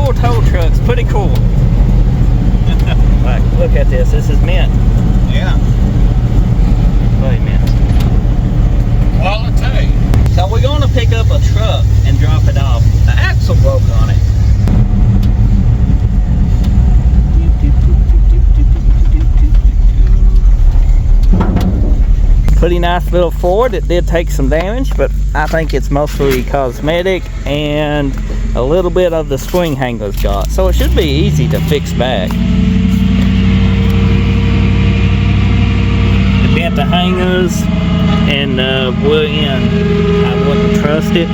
full tow truck's pretty cool. Like, look at this. This is mint. Yeah. Wait a minute. Quality. So we're going to pick up a truck and drop it off. The axle broke on it. Pretty nice little Ford. It did take some damage, but I think it's mostly cosmetic and a little bit of the spring hangers got. So it should be easy to fix back. It bent the hangers and we're in. I wouldn't trust it.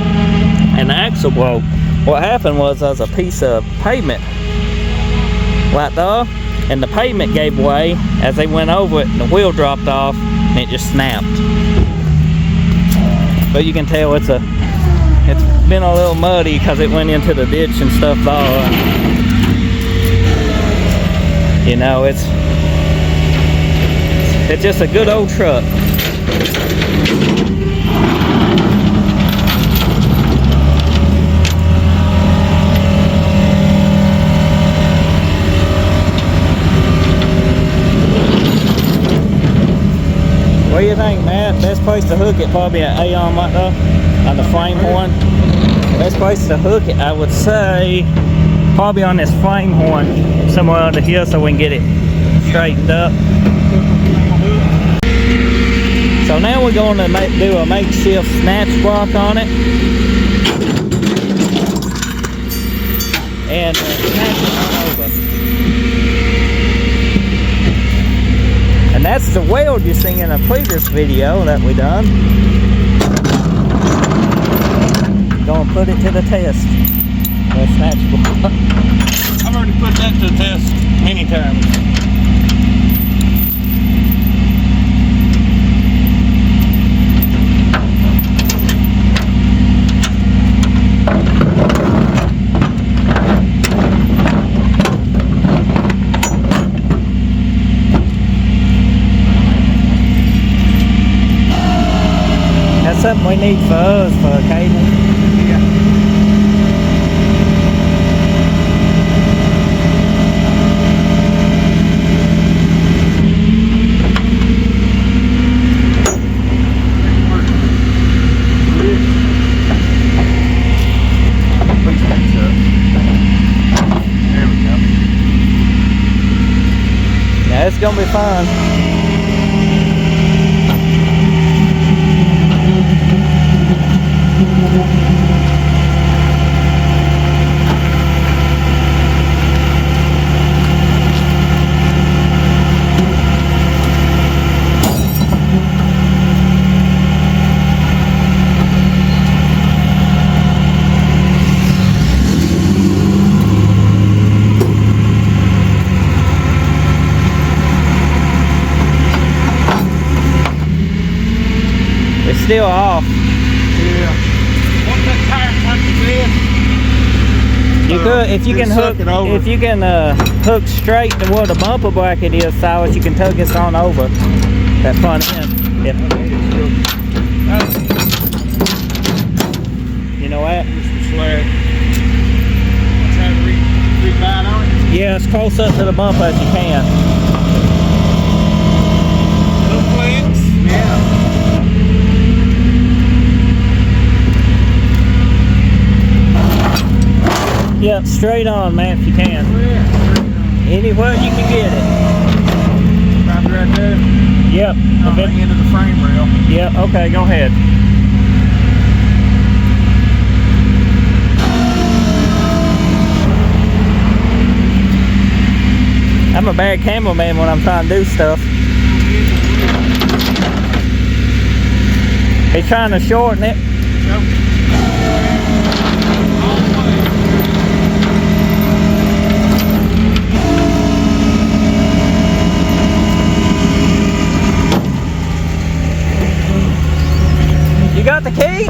And the axle broke. What happened was there was a piece of pavement right there, and the pavement gave way as they went over it, and the wheel dropped off and it just snapped. But you can tell it's been a little muddy because it went into the ditch and stuff there. You know, it's just a good old truck. What do you think, Matt? Best place to hook it, probably an A-arm right there on the frame horn. Best place to hook it, I would say, probably on this frame horn somewhere under here so we can get it straightened up. So now we're going to do a makeshift snatch block on it and snatch it on over. And that's the weld you seen in a previous video that we done. Gonna put it to the test. The snatch block. I've already put that to the test many times. Something we need for us for cable. Yeah. There we go. Yeah, it's gonna be fun. It's still off. Yeah. What's that tire touch this? You could, if you can hook, over. if you can hook straight to where the bumper bracket is, Silas, you can tug this on over that front end. Yeah. You know what? Slack. Try to re-bite on it. Yeah, as close up to the bumper as you can. Little flex. Yeah. Yep, straight on, man, if you can. Yeah, straight on. Anywhere you can get it. Probably right there. Yep. On the end of the frame rail. Yep, okay, go ahead. I'm a bad cameraman when I'm trying to do stuff. He's trying to shorten it. Yep. You got the key?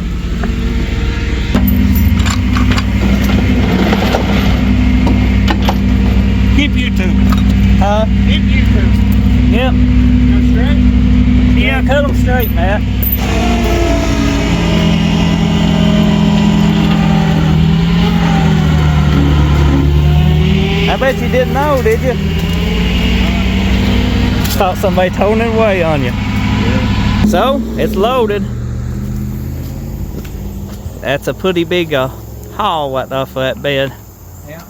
Keep YouTube. Huh? Keep YouTube. Yep. Go straight? Yeah, cut them straight, Matt. I bet you didn't know, did you? Thought somebody towing it away on you. Yeah. So, it's loaded. That's a pretty big haul right off of that bed. Yeah.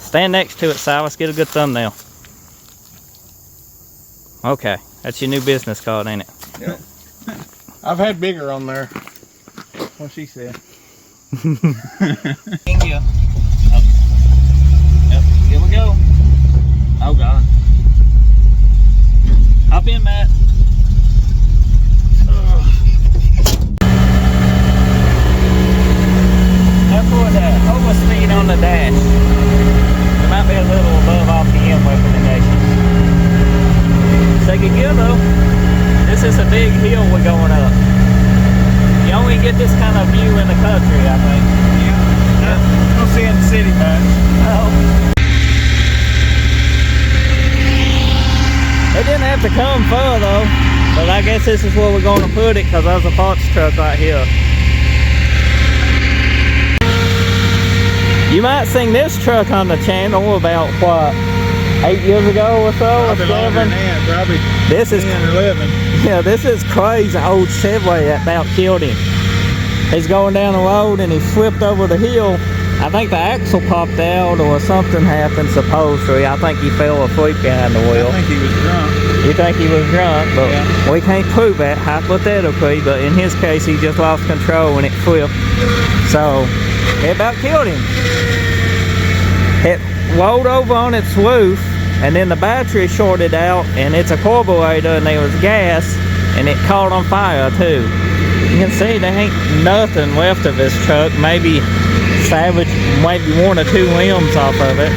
Stand next to it, Silas. Get a good thumbnail. Okay, that's your new business card, ain't it? Yep. I've had bigger on there. What she said. Thank you. Yep, here we go. Oh God. Hop in, Matt. That's what overspeed on the dash. There might be a little above RPM recommendation. Second gear though. This is a big hill we're going up. You only get this kind of view in the country, I think. Yeah. Don't see it in the city much. Oh. It didn't have to come far though, but I guess this is where we're going to put it because there's a parts truck right here. You might seen this truck on the channel about what, 8 years ago or so, or 7? Probably This is 10 or 11. Yeah, this is crazy. Old chevy that about killed him. He's going down the road and he flipped over the hill. I think the axle popped out or something happened supposedly. I think he fell asleep behind the wheel. I think he was drunk. You think he was drunk, but Yeah. we can't prove that hypothetically, but in his case he just lost control and it flipped. So it about killed him. It rolled over on its roof and then the battery shorted out and it's a carburetor and there was gas and it caught on fire too. You can see there ain't nothing left of this truck. Maybe salvage maybe 1 or 2 limbs off of it.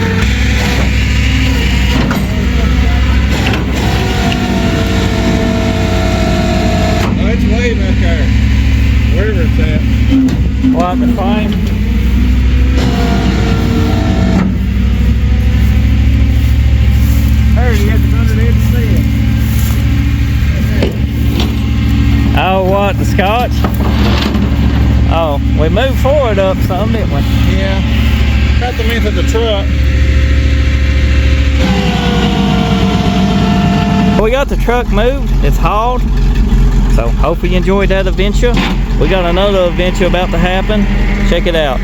Oh, it's way back there. Wherever it's at. What, the frame? There he is, underneath the seat. Oh, what, the scotch? Oh, we moved forward up some, didn't we? Yeah. Got the length of the truck. We got the truck moved, it's hauled. So hopefully you enjoyed that adventure. We got another adventure about to happen. Check it out.